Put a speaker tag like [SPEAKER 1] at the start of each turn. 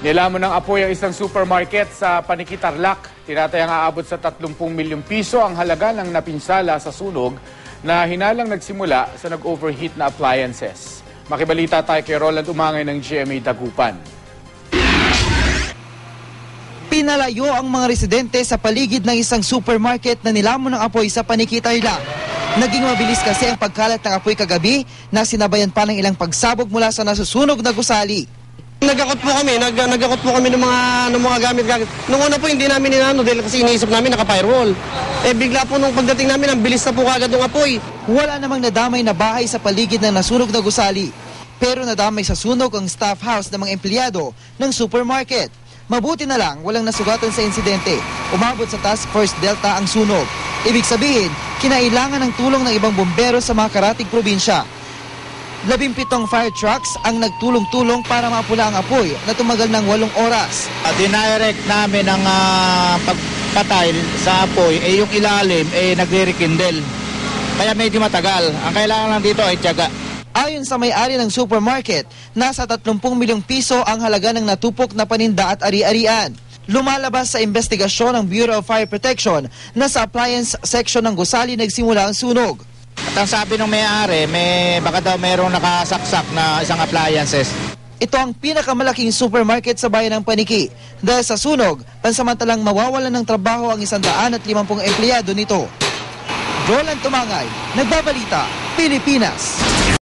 [SPEAKER 1] Nilamon ng apoy ang isang supermarket sa Paniki, Tarlac. Tinatayang aabot sa 30 milyong piso ang halaga ng napinsala sa sunog na hinalang nagsimula sa nag-overheat na appliances. Makibalita tayo kay Roland Umangay ng GMA Dagupan.
[SPEAKER 2] Pinalayo ang mga residente sa paligid ng isang supermarket na nilamon ng apoy sa Paniki, Tarlac. Naging mabilis kasi ang pagkalat ng apoy kagabi na sinabayan pa ng ilang pagsabog mula sa nasusunog na gusali.
[SPEAKER 3] Nagakot po kami ng mga gamit. Nung una po hindi namin inano dahil kasi iniisip namin naka-firewall. Bigla po nung pagdating namin ang bilis na po kagad ng apoy.
[SPEAKER 2] Wala namang nadamay na bahay sa paligid ng nasunog na gusali. Pero nadamay sa sunog ang staff house ng mga empleyado ng supermarket. Mabuti na lang walang nasugatan sa insidente. Umabot sa Task Force Delta ang sunog. Ibig sabihin, kinailangan ng tulong ng ibang bumbero sa mga karating probinsya. 17 fire trucks ang nagtulong-tulong para mapula ang apoy na tumagal ng 8 oras.
[SPEAKER 4] Dinirect namin ang pagpatay sa apoy, yung ilalim nagre-rekindle. Kaya medyo matagal. Ang kailangan lang dito ay tiyaga.
[SPEAKER 2] Ayon sa may-ari ng supermarket, nasa 30 milyong piso ang halaga ng natupok na paninda at ari-arian. Lumalabas sa investigasyon ng Bureau of Fire Protection na sa appliance section ng gusali nagsimula ang sunog.
[SPEAKER 4] At ang sabi ng may-ari, baka daw mayroong nakasaksak na isang appliances.
[SPEAKER 2] Ito ang pinakamalaking supermarket sa bayan ng Paniki. Dahil sa sunog, pansamantalang mawawalan ng trabaho ang 150 empleyado nito. Roland Tumangay, Nagbabalita, Pilipinas.